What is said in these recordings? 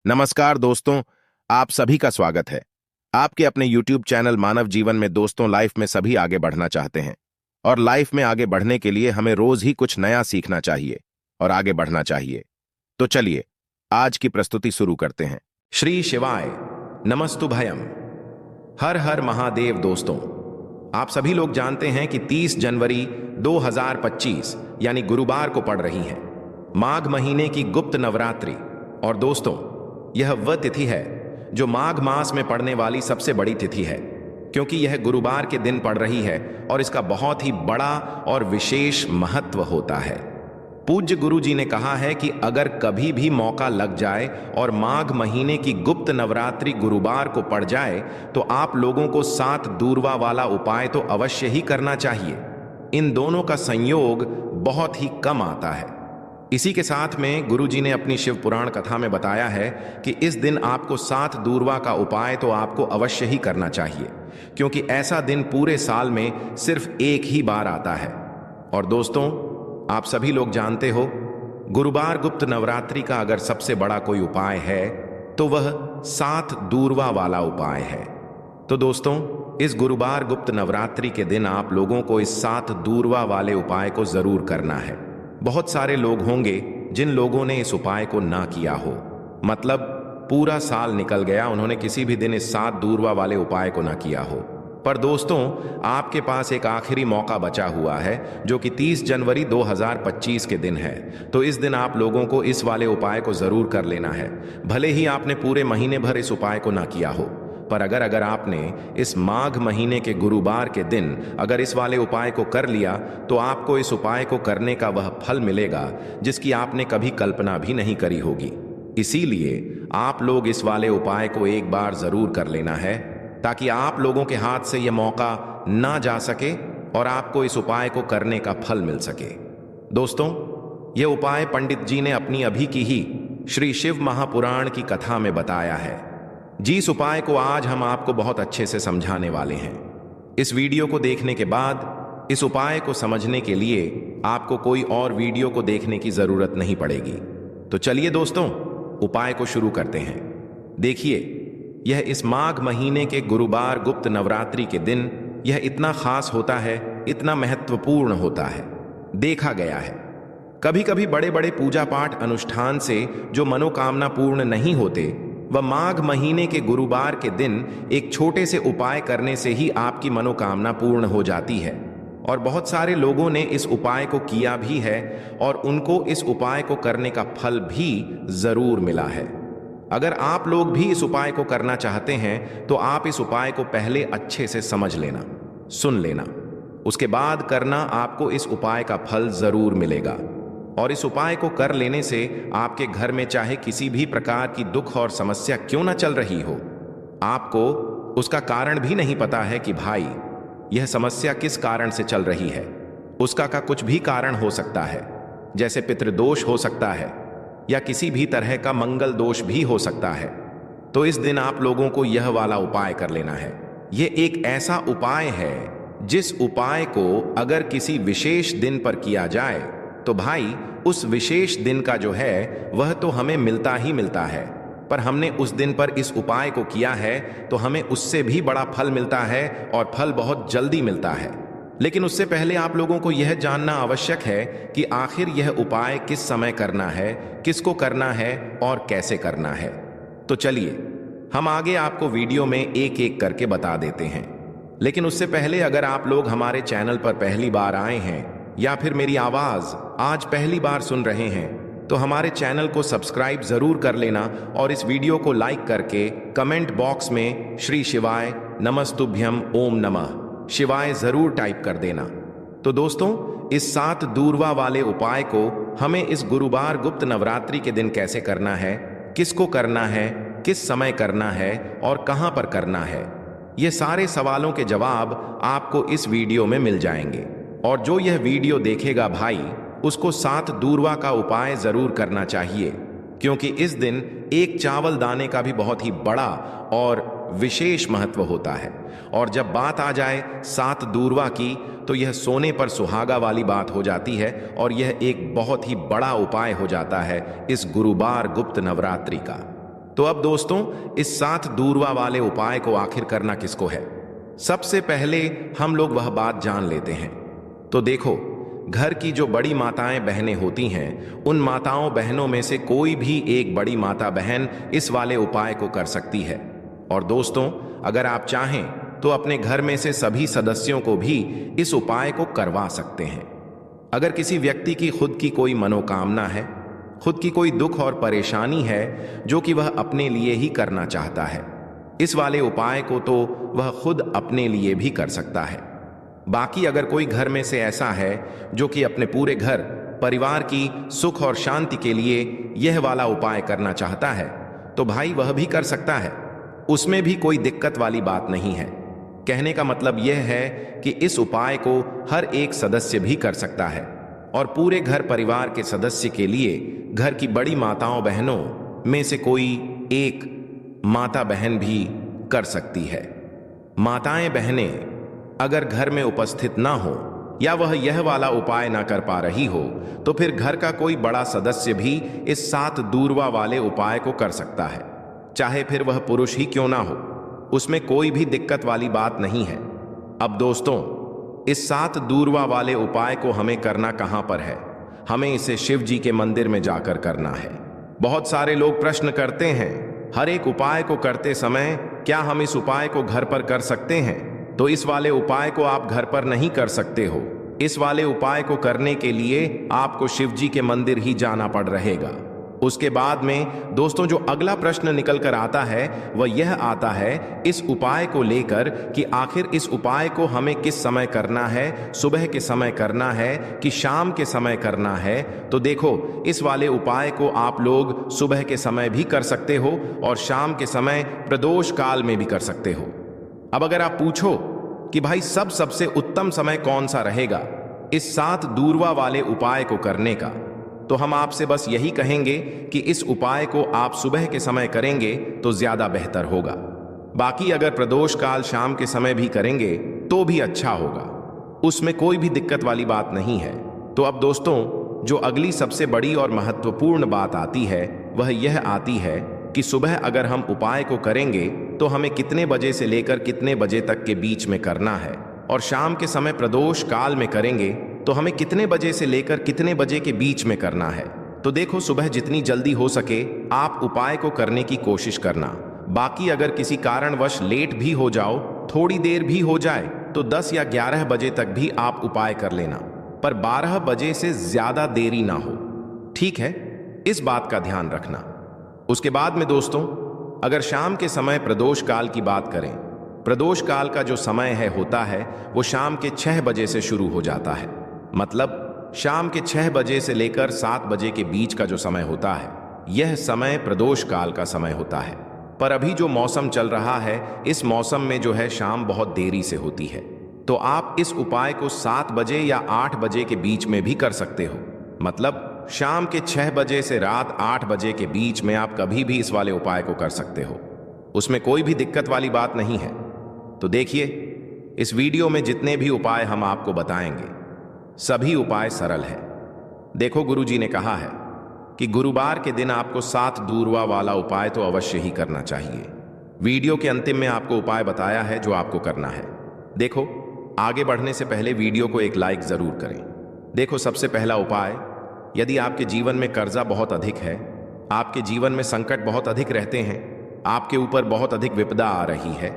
नमस्कार दोस्तों, आप सभी का स्वागत है। आपके अपने YouTube चैनल मानव जीवन में दोस्तों लाइफ में सभी आगे बढ़ना चाहते हैं और लाइफ में आगे बढ़ने के लिए हमें रोज ही कुछ नया सीखना चाहिए और आगे बढ़ना चाहिए। तो चलिए आज की प्रस्तुति शुरू करते हैं। श्री शिवाय नमस्तुभयम। हर हर महादेव। दोस्तों, आप सभी लोग जानते हैं कि 30 जनवरी 2025 यानी गुरुवार को पड़ रही है माघ महीने की गुप्त नवरात्रि। और दोस्तों, यह वह तिथि है जो माघ मास में पड़ने वाली सबसे बड़ी तिथि है, क्योंकि यह गुरुवार के दिन पड़ रही है और इसका बहुत ही बड़ा और विशेष महत्व होता है। पूज्य गुरु जी ने कहा है कि अगर कभी भी मौका लग जाए और माघ महीने की गुप्त नवरात्रि गुरुवार को पड़ जाए तो आप लोगों को 7 दूर्वा वाला उपाय तो अवश्य ही करना चाहिए। इन दोनों का संयोग बहुत ही कम आता है। इसी के साथ में गुरुजी ने अपनी शिव पुराण कथा में बताया है कि इस दिन आपको 7 दूर्वा का उपाय तो आपको अवश्य ही करना चाहिए, क्योंकि ऐसा दिन पूरे साल में सिर्फ एक ही बार आता है। और दोस्तों, आप सभी लोग जानते हो, गुरुवार गुप्त नवरात्रि का अगर सबसे बड़ा कोई उपाय है तो वह 7 दूर्वा वाला उपाय है। तो दोस्तों, इस गुरुवार गुप्त नवरात्रि के दिन आप लोगों को इस 7 दूर्वा वाले उपाय को जरूर करना है। बहुत सारे लोग होंगे जिन लोगों ने इस उपाय को ना किया हो, मतलब पूरा साल निकल गया, उन्होंने किसी भी दिन इस 7 दूर्वा वाले उपाय को ना किया हो। पर दोस्तों, आपके पास एक आखिरी मौका बचा हुआ है जो कि 30 जनवरी 2025 के दिन है। तो इस दिन आप लोगों को इस वाले उपाय को जरूर कर लेना है, भले ही आपने पूरे महीने भर इस उपाय को ना किया हो। पर अगर आपने इस माघ महीने के गुरुवार के दिन अगर इस वाले उपाय को कर लिया तो आपको इस उपाय को करने का वह फल मिलेगा जिसकी आपने कभी कल्पना भी नहीं करी होगी। इसीलिए आप लोग इस वाले उपाय को एक बार जरूर कर लेना है, ताकि आप लोगों के हाथ से यह मौका ना जा सके और आपको इस उपाय को करने का फल मिल सके। दोस्तों, यह उपाय पंडित जी ने अपनी अभी की ही श्री शिव महापुराण की कथा में बताया है। जिस उपाय को आज हम आपको बहुत अच्छे से समझाने वाले हैं। इस वीडियो को देखने के बाद इस उपाय को समझने के लिए आपको कोई और वीडियो को देखने की जरूरत नहीं पड़ेगी। तो चलिए दोस्तों, उपाय को शुरू करते हैं। देखिए, यह इस माघ महीने के गुरुवार गुप्त नवरात्रि के दिन यह इतना खास होता है, इतना महत्वपूर्ण होता है। देखा गया है कभी कभी बड़े बड़े पूजा पाठ अनुष्ठान से जो मनोकामना पूर्ण नहीं होते, वह माघ महीने के गुरुवार के दिन एक छोटे से उपाय करने से ही आपकी मनोकामना पूर्ण हो जाती है। और बहुत सारे लोगों ने इस उपाय को किया भी है और उनको इस उपाय को करने का फल भी जरूर मिला है। अगर आप लोग भी इस उपाय को करना चाहते हैं तो आप इस उपाय को पहले अच्छे से समझ लेना, सुन लेना, उसके बाद करना। आपको इस उपाय का फल जरूर मिलेगा। और इस उपाय को कर लेने से आपके घर में चाहे किसी भी प्रकार की दुख और समस्या क्यों ना चल रही हो, आपको उसका कारण भी नहीं पता है कि भाई यह समस्या किस कारण से चल रही है। उसका का कुछ भी कारण हो सकता है, जैसे पितृदोष हो सकता है या किसी भी तरह का मंगल दोष भी हो सकता है। तो इस दिन आप लोगों को यह वाला उपाय कर लेना है। यह एक ऐसा उपाय है जिस उपाय को अगर किसी विशेष दिन पर किया जाए तो भाई उस विशेष दिन का जो है वह तो हमें मिलता ही मिलता है, पर हमने उस दिन पर इस उपाय को किया है तो हमें उससे भी बड़ा फल मिलता है और फल बहुत जल्दी मिलता है। लेकिन उससे पहले आप लोगों को यह जानना आवश्यक है कि आखिर यह उपाय किस समय करना है, किसको करना है और कैसे करना है। तो चलिए हम आगे आपको वीडियो में एक एक करके बता देते हैं। लेकिन उससे पहले अगर आप लोग हमारे चैनल पर पहली बार आए हैं या फिर मेरी आवाज आज पहली बार सुन रहे हैं तो हमारे चैनल को सब्सक्राइब जरूर कर लेना और इस वीडियो को लाइक करके कमेंट बॉक्स में श्री शिवाय नमस्तुभ्यम ओम नमः शिवाय जरूर टाइप कर देना। तो दोस्तों, इस 7 दूर्वा वाले उपाय को हमें इस गुरुवार गुप्त नवरात्रि के दिन कैसे करना है, किसको करना है, किस समय करना है और कहां पर करना है, ये सारे सवालों के जवाब आपको इस वीडियो में मिल जाएंगे। और जो यह वीडियो देखेगा भाई, उसको 7 दूर्वा का उपाय जरूर करना चाहिए, क्योंकि इस दिन एक चावल दाने का भी बहुत ही बड़ा और विशेष महत्व होता है। और जब बात आ जाए 7 दूर्वा की तो यह सोने पर सुहागा वाली बात हो जाती है और यह एक बहुत ही बड़ा उपाय हो जाता है इस गुरुवार गुप्त नवरात्रि का। तो अब दोस्तों, इस 7 दूरवा वाले उपाय को आखिर करना किसको है? सबसे पहले हम लोग वह बात जान लेते हैं। तो देखो, घर की जो बड़ी माताएं बहनें होती हैं, उन माताओं बहनों में से कोई भी एक बड़ी माता बहन इस वाले उपाय को कर सकती है। और दोस्तों, अगर आप चाहें तो अपने घर में से सभी सदस्यों को भी इस उपाय को करवा सकते हैं। अगर किसी व्यक्ति की खुद की कोई मनोकामना है, खुद की कोई दुख और परेशानी है जो कि वह अपने लिए ही करना चाहता है, इस वाले उपाय को तो वह खुद अपने लिए भी कर सकता है। बाकी अगर कोई घर में से ऐसा है जो कि अपने पूरे घर परिवार की सुख और शांति के लिए यह वाला उपाय करना चाहता है, तो भाई वह भी कर सकता है। उसमें भी कोई दिक्कत वाली बात नहीं है। कहने का मतलब यह है कि इस उपाय को हर एक सदस्य भी कर सकता है और पूरे घर परिवार के सदस्य के लिए घर की बड़ी माताओं बहनों में से कोई एक माता बहन भी कर सकती है। माताएं बहनें अगर घर में उपस्थित ना हो या वह यह वाला उपाय ना कर पा रही हो, तो फिर घर का कोई बड़ा सदस्य भी इस 7 दूरवा वाले उपाय को कर सकता है, चाहे फिर वह पुरुष ही क्यों ना हो। उसमें कोई भी दिक्कत वाली बात नहीं है। अब दोस्तों, इस 7 दूरवा वाले उपाय को हमें करना कहां पर है? हमें इसे शिव जी के मंदिर में जाकर करना है। बहुत सारे लोग प्रश्न करते हैं, हर एक उपाय को करते समय क्या हम इस उपाय को घर पर कर सकते हैं? तो इस वाले उपाय को आप घर पर नहीं कर सकते हो। इस वाले उपाय को करने के लिए आपको शिव जी के मंदिर ही जाना पड़ रहेगा। उसके बाद में दोस्तों, जो अगला प्रश्न निकल कर आता है वह यह आता है इस उपाय को लेकर कि आखिर इस उपाय को हमें किस समय करना है, सुबह के समय करना है कि शाम के समय करना है। तो देखो, इस वाले उपाय को आप लोग सुबह के समय भी कर सकते हो और शाम के समय प्रदोष काल में भी कर सकते हो। अब अगर आप पूछो कि भाई सबसे उत्तम समय कौन सा रहेगा इस 7 दूरवा वाले उपाय को करने का, तो हम आपसे बस यही कहेंगे कि इस उपाय को आप सुबह के समय करेंगे तो ज्यादा बेहतर होगा। बाकी अगर प्रदोष काल शाम के समय भी करेंगे तो भी अच्छा होगा, उसमें कोई भी दिक्कत वाली बात नहीं है। तो अब दोस्तों, जो अगली सबसे बड़ी और महत्वपूर्ण बात आती है वह यह आती है कि सुबह अगर हम उपाय को करेंगे तो हमें कितने बजे से लेकर कितने बजे तक के बीच में करना है, और शाम के समय प्रदोष काल में करेंगे तो हमें कितने बजे से लेकर कितने बजे के बीच में करना है। तो देखो, सुबह जितनी जल्दी हो सके आप उपाय को करने की कोशिश करना। बाकी अगर किसी कारणवश लेट भी हो जाओ, थोड़ी देर भी हो जाए, तो 10 या 11 बजे तक भी आप उपाय कर लेना, पर 12 बजे से ज्यादा देरी ना हो। ठीक है, इस बात का ध्यान रखना। उसके बाद में दोस्तों, अगर शाम के समय प्रदोष काल की बात करें, प्रदोष काल का जो समय होता है वो शाम के 6 बजे से शुरू हो जाता है। मतलब शाम के 6 बजे से लेकर 7 बजे के बीच का जो समय होता है, यह समय प्रदोष काल का समय होता है। पर अभी जो मौसम चल रहा है, इस मौसम में जो है शाम बहुत देरी से होती है, तो आप इस उपाय को 7 बजे या 8 बजे के बीच में भी कर सकते हो। मतलब शाम के 6 बजे से रात 8 बजे के बीच में आप कभी भी इस वाले उपाय को कर सकते हो, उसमें कोई भी दिक्कत वाली बात नहीं है। तो देखिए, इस वीडियो में जितने भी उपाय हम आपको बताएंगे सभी उपाय सरल है। देखो, गुरुजी ने कहा है कि गुरुवार के दिन आपको 7 दूरवा वाला उपाय तो अवश्य ही करना चाहिए। वीडियो के अंतिम में आपको उपाय बताया है जो आपको करना है। देखो, आगे बढ़ने से पहले वीडियो को एक लाइक जरूर करें। देखो, सबसे पहला उपाय, यदि आपके जीवन में कर्जा बहुत अधिक है, आपके जीवन में संकट बहुत अधिक रहते हैं, आपके ऊपर बहुत अधिक विपदा आ रही है,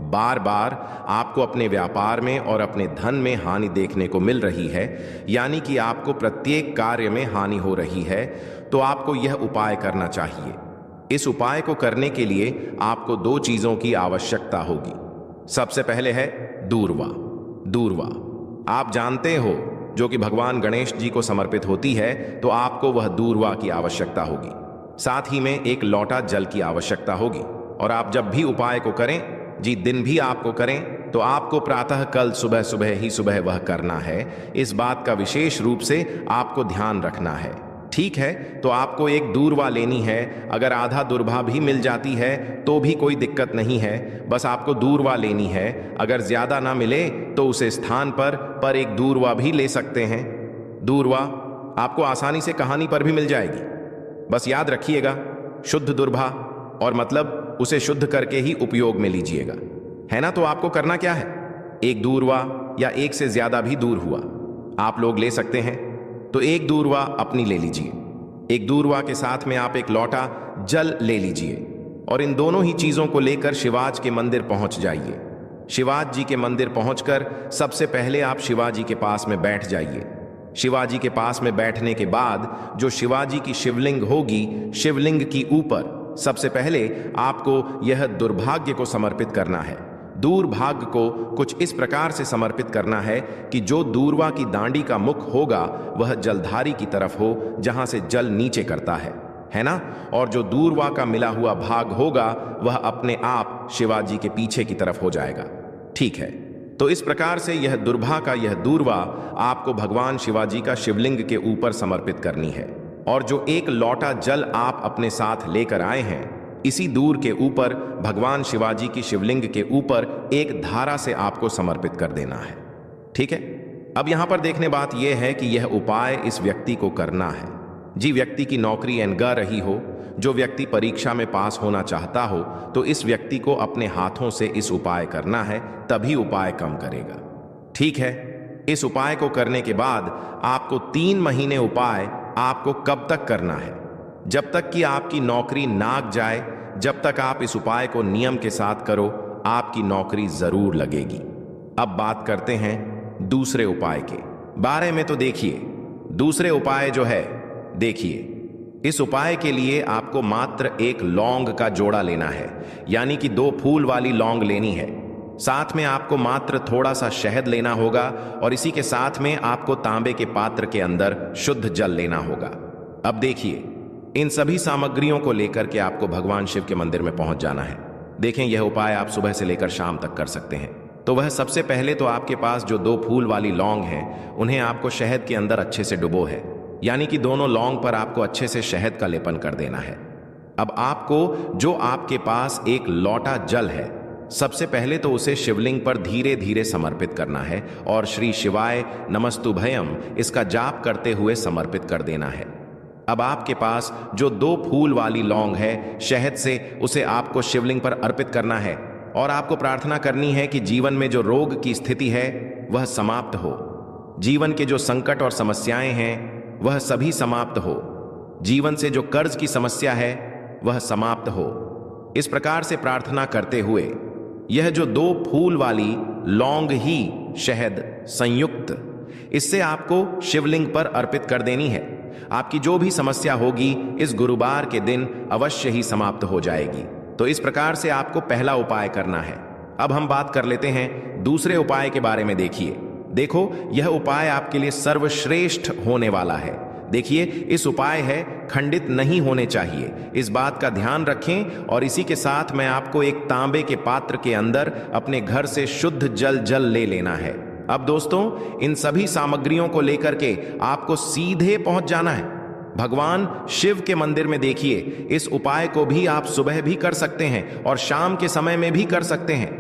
बार बार आपको अपने व्यापार में और अपने धन में हानि देखने को मिल रही है, यानी कि आपको प्रत्येक कार्य में हानि हो रही है, तो आपको यह उपाय करना चाहिए। इस उपाय को करने के लिए आपको 2 चीजों की आवश्यकता होगी। सबसे पहले है दूरवा। दूरवा आप जानते हो, जो कि भगवान गणेश जी को समर्पित होती है, तो आपको वह दूरवा की आवश्यकता होगी। साथ ही में एक लोटा जल की आवश्यकता होगी। और आप जब भी उपाय को करें, जी दिन भी आपको करें, तो आपको प्रातः कल सुबह वह करना है। इस बात का विशेष रूप से आपको ध्यान रखना है। ठीक है, तो आपको एक दूरवा लेनी है। अगर आधा दूरवा भी मिल जाती है तो भी कोई दिक्कत नहीं है, बस आपको दूरवा लेनी है। अगर ज्यादा ना मिले तो उसे स्थान पर एक दूरवा भी ले सकते हैं। दूरवा आपको आसानी से कहानी पर भी मिल जाएगी। बस याद रखिएगा, शुद्ध दूरवा और मतलब उसे शुद्ध करके ही उपयोग में लीजिएगा, है ना। तो आपको करना क्या है, एक दूर्वा या एक से ज्यादा भी दूर हुआ आप लोग ले सकते हैं। तो एक दूर्वा अपनी ले लीजिए, एक दूर्वा के साथ में आप एक लोटा जल ले लीजिए और इन दोनों ही चीजों को लेकर शिवाज के मंदिर पहुंच जाइए। शिवाज जी के मंदिर पहुंचकर सबसे पहले आप शिवाजी के पास में बैठ जाइए। शिवाजी के पास में बैठने के बाद जो शिवाजी की शिवलिंग होगी, शिवलिंग की ऊपर सबसे पहले आपको यह दुर्भाग्य को समर्पित करना है। दुर्भाग्य को कुछ इस प्रकार से समर्पित करना है कि जो दूर्वा की दांडी का मुख होगा वह जलधारी की तरफ हो, जहां से जल नीचे करता है ना। और जो दूर्वा का मिला हुआ भाग होगा वह अपने आप शिवाजी के पीछे की तरफ हो जाएगा, ठीक है। तो इस प्रकार से यह दुर्भा का यह दूर्वा आपको भगवान शिवाजी का शिवलिंग के ऊपर समर्पित करनी है। और जो एक लोटा जल आप अपने साथ लेकर आए हैं, इसी दूर के ऊपर भगवान शिवाजी की शिवलिंग के ऊपर एक धारा से आपको समर्पित कर देना है, ठीक है। अब यहां पर देखने बात यह है कि यह उपाय इस व्यक्ति को करना है। जी व्यक्ति की नौकरी ग रही हो, जो व्यक्ति परीक्षा में पास होना चाहता हो, तो इस व्यक्ति को अपने हाथों से इस उपाय करना है, तभी उपाय काम करेगा, ठीक है। इस उपाय को करने के बाद आपको 3 महीने उपाय आपको कब तक करना है, जब तक कि आपकी नौकरी नाग जाए। जब तक आप इस उपाय को नियम के साथ करो, आपकी नौकरी जरूर लगेगी। अब बात करते हैं दूसरे उपाय के बारे में। तो देखिए दूसरे उपाय जो है, देखिए इस उपाय के लिए आपको मात्र एक लौंग का जोड़ा लेना है, यानी कि 2 फूल वाली लौंग लेनी है। साथ में आपको मात्र थोड़ा सा शहद लेना होगा और इसी के साथ में आपको तांबे के पात्र के अंदर शुद्ध जल लेना होगा। अब देखिए इन सभी सामग्रियों को लेकर के आपको भगवान शिव के मंदिर में पहुंच जाना है। देखें यह उपाय आप सुबह से लेकर शाम तक कर सकते हैं। तो वह सबसे पहले तो आपके पास जो 2 फूल वाली लौंग हैं, उन्हें आपको शहद के अंदर अच्छे से डुबो है, यानी कि दोनों लौंग पर आपको अच्छे से शहद का लेपन कर देना है। अब आपको जो आपके पास एक लोटा जल है, सबसे पहले तो उसे शिवलिंग पर धीरे धीरे समर्पित करना है और श्री शिवाय नमस्तुभयम इसका जाप करते हुए समर्पित कर देना है। अब आपके पास जो 2 फूल वाली लौंग है, शहद से उसे आपको शिवलिंग पर अर्पित करना है और आपको प्रार्थना करनी है कि जीवन में जो रोग की स्थिति है वह समाप्त हो, जीवन के जो संकट और समस्याएं हैं वह सभी समाप्त हो, जीवन से जो कर्ज की समस्या है वह समाप्त हो। इस प्रकार से प्रार्थना करते हुए यह जो 2 फूल वाली लौंग ही शहद संयुक्त, इससे आपको शिवलिंग पर अर्पित कर देनी है। आपकी जो भी समस्या होगी इस गुरुवार के दिन अवश्य ही समाप्त हो जाएगी। तो इस प्रकार से आपको पहला उपाय करना है। अब हम बात कर लेते हैं दूसरे उपाय के बारे में। देखो यह उपाय आपके लिए सर्वश्रेष्ठ होने वाला है। देखिए इस उपाय है खंडित नहीं होने चाहिए, इस बात का ध्यान रखें। और इसी के साथ मैं आपको एक तांबे के पात्र के अंदर अपने घर से शुद्ध जल ले लेना है। अब दोस्तों इन सभी सामग्रियों को लेकर के आपको सीधे पहुंच जाना है भगवान शिव के मंदिर में। देखिए इस उपाय को भी आप सुबह भी कर सकते हैं और शाम के समय में भी कर सकते हैं।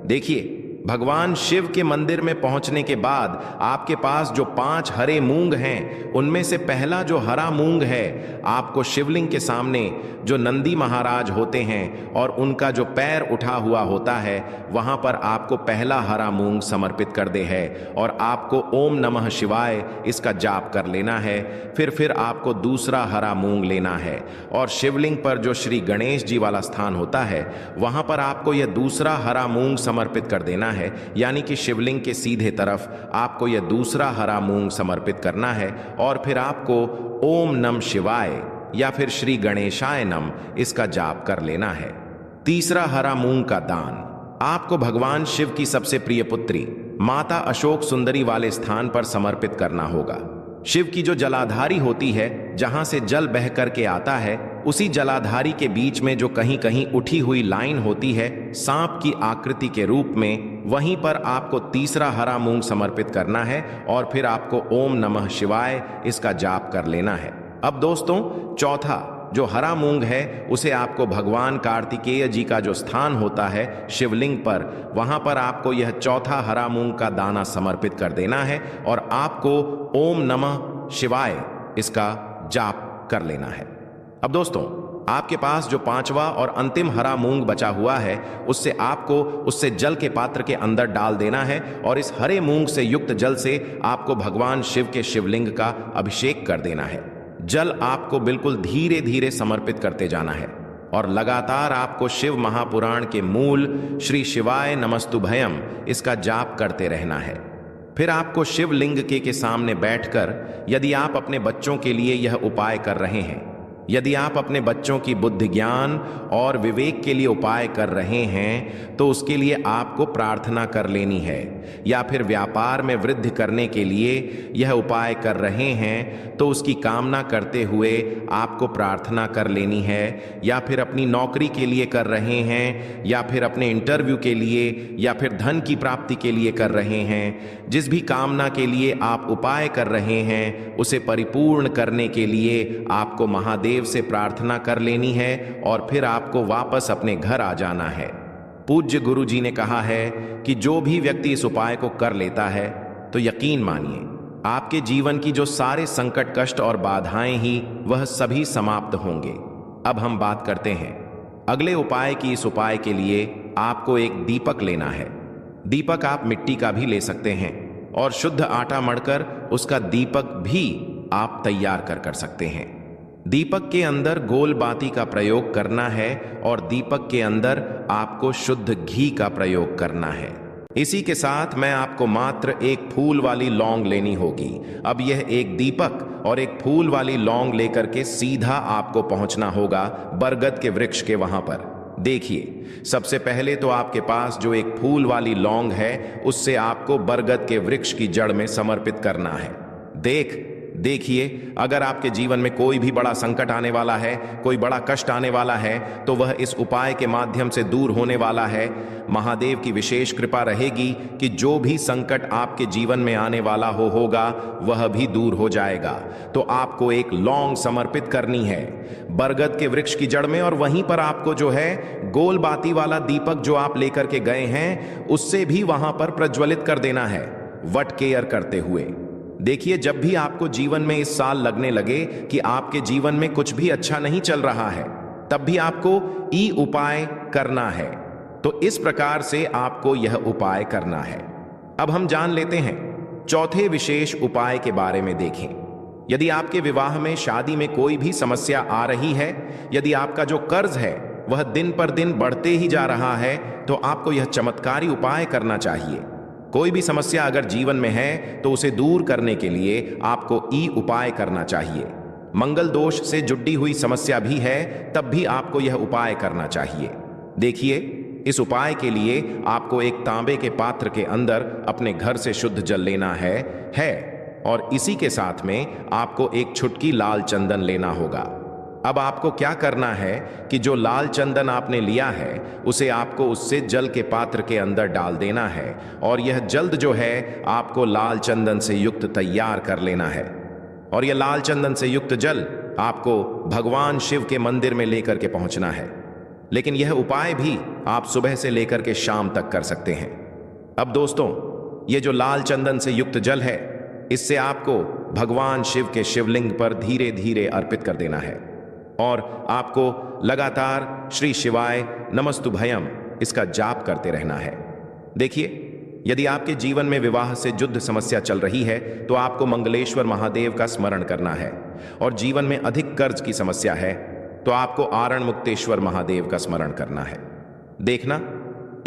देखिए भगवान शिव के मंदिर में पहुंचने के बाद आपके पास जो 5 हरे मूंग हैं, उनमें से पहला जो हरा मूंग है, आपको शिवलिंग के सामने जो नंदी महाराज होते हैं और उनका जो पैर उठा हुआ होता है, वहां पर आपको पहला हरा मूंग समर्पित कर दे है और आपको ओम नमः शिवाय इसका जाप कर लेना है। फिर आपको दूसरा हरा मूंग लेना है और शिवलिंग पर जो श्री गणेश जी वाला स्थान होता है, वहां पर आपको यह दूसरा हरा मूंग समर्पित कर देना है। यानी कि शिवलिंग के सीधे तरफ आपको यह दूसरा हरा मूंग समर्पित करना है और फिर आपको ओम नमः शिवाय या फिर श्री गणेशाय नम इसका जाप कर लेना है। तीसरा हरा मूंग का दान आपको भगवान शिव की सबसे प्रिय पुत्री माता अशोक सुंदरी वाले स्थान पर समर्पित करना होगा। शिव की जो जलाधारी होती है, जहां से जल बह करके आता है, उसी जलाधारी के बीच में जो कहीं कहीं उठी हुई लाइन होती है सांप की आकृति के रूप में, वहीं पर आपको तीसरा हरा मूंग समर्पित करना है और फिर आपको ओम नमः शिवाय इसका जाप कर लेना है। अब दोस्तों चौथा जो हरा मूंग है उसे आपको भगवान कार्तिकेय जी का जो स्थान होता है शिवलिंग पर, वहां पर आपको यह चौथा हरा मूंग का दाना समर्पित कर देना है और आपको ओम नमः शिवाय इसका जाप कर लेना है। अब दोस्तों आपके पास जो पांचवा और अंतिम हरा मूंग बचा हुआ है, उससे आपको उससे जल के पात्र के अंदर डाल देना है और इस हरे मूंग से युक्त जल से आपको भगवान शिव के शिवलिंग का अभिषेक कर देना है। जल आपको बिल्कुल धीरे धीरे समर्पित करते जाना है और लगातार आपको शिव महापुराण के मूल श्री शिवाय नमस्तुभयम इसका जाप करते रहना है। फिर आपको शिवलिंग के सामने बैठकर, यदि आप अपने बच्चों के लिए यह उपाय कर रहे हैं, यदि आप अपने बच्चों की बुद्धि ज्ञान और विवेक के लिए उपाय कर रहे हैं, तो उसके लिए आपको प्रार्थना कर लेनी है। या फिर व्यापार में वृद्धि करने के लिए यह उपाय कर रहे हैं, तो उसकी कामना करते हुए आपको प्रार्थना कर लेनी है। या फिर अपनी नौकरी के लिए कर रहे हैं, या फिर अपने इंटरव्यू के लिए, या फिर धन की प्राप्ति के लिए कर रहे हैं, जिस भी कामना के लिए आप उपाय कर रहे हैं, उसे परिपूर्ण करने के लिए आपको महादेव से प्रार्थना कर लेनी है और फिर आपको वापस अपने घर आ जाना है। पूज्य गुरु जी ने कहा है कि जो भी व्यक्ति इस उपाय को कर लेता है, तो यकीन मानिए आपके जीवन की जो सारे संकट, कष्ट और बाधाएं ही वह सभी समाप्त होंगे। अब हम बात करते हैं अगले उपाय की। इस उपाय के लिए आपको एक दीपक लेना है। दीपक आप मिट्टी का भी ले सकते हैं और शुद्ध आटा मढ़कर उसका दीपक भी आप तैयार कर सकते हैं। दीपक के अंदर गोल बाती का प्रयोग करना है और दीपक के अंदर आपको शुद्ध घी का प्रयोग करना है। इसी के साथ मैं आपको मात्र एक फूल वाली लौंग लेनी होगी। अब यह एक दीपक और एक फूल वाली लौंग लेकर के सीधा आपको पहुंचना होगा बरगद के वृक्ष के वहां पर। देखिए, सबसे पहले तो आपके पास जो एक फूल वाली लौंग है, उससे आपको बरगद के वृक्ष की जड़ में समर्पित करना है। देखिए, अगर आपके जीवन में कोई भी बड़ा संकट आने वाला है, कोई बड़ा कष्ट आने वाला है, तो वह इस उपाय के माध्यम से दूर होने वाला है। महादेव की विशेष कृपा रहेगी कि जो भी संकट आपके जीवन में आने वाला होगा वह भी दूर हो जाएगा। तो आपको एक लौंग समर्पित करनी है बरगद के वृक्ष की जड़ में, और वहीं पर आपको जो है गोल बाती वाला दीपक जो आप लेकर के गए हैं, उससे भी वहां पर प्रज्वलित कर देना है, वट केयर करते हुए। देखिए, जब भी आपको जीवन में इस साल लगने लगे कि आपके जीवन में कुछ भी अच्छा नहीं चल रहा है, तब भी आपको ई उपाय करना है। तो इस प्रकार से आपको यह उपाय करना है। अब हम जान लेते हैं चौथे विशेष उपाय के बारे में। देखें, यदि आपके विवाह में, शादी में कोई भी समस्या आ रही है, यदि आपका जो कर्ज है वह दिन पर दिन बढ़ते ही जा रहा है, तो आपको यह चमत्कारी उपाय करना चाहिए। कोई भी समस्या अगर जीवन में है, तो उसे दूर करने के लिए आपको ई उपाय करना चाहिए। मंगल दोष से जुड़ी हुई समस्या भी है, तब भी आपको यह उपाय करना चाहिए। देखिए, इस उपाय के लिए आपको एक तांबे के पात्र के अंदर अपने घर से शुद्ध जल लेना है और इसी के साथ में आपको एक छुटकी लाल चंदन लेना होगा। अब आपको क्या करना है कि जो लाल चंदन आपने लिया है, उसे आपको उससे जल के पात्र के अंदर डाल देना है और यह जल्द जो है आपको लाल चंदन से युक्त तैयार कर लेना है। और यह लाल चंदन से युक्त जल आपको भगवान शिव के मंदिर में लेकर के पहुंचना है। लेकिन यह उपाय भी आप सुबह से लेकर के शाम तक कर सकते हैं। अब दोस्तों, ये जो लाल चंदन से युक्त जल है, इससे आपको भगवान शिव के शिवलिंग पर धीरे धीरे अर्पित कर देना है और आपको लगातार श्री शिवाय नमस्तुभयम इसका जाप करते रहना है। देखिए, यदि आपके जीवन में विवाह से युद्ध समस्या चल रही है, तो आपको मंगलेश्वर महादेव का स्मरण करना है। और जीवन में अधिक कर्ज की समस्या है, तो आपको आरण मुक्तेश्वर महादेव का स्मरण करना है। देखना,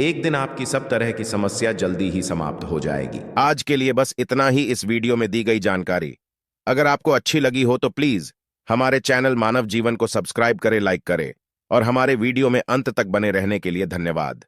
एक दिन आपकी सब तरह की समस्या जल्दी ही समाप्त हो जाएगी। आज के लिए बस इतना ही इस वीडियो में दी गई जानकारी। अगर आपको अच्छी लगी हो तो प्लीज हमारे चैनल मानव जीवन को सब्सक्राइब करें, लाइक करें और हमारे वीडियो में अंत तक बने रहने के लिए धन्यवाद।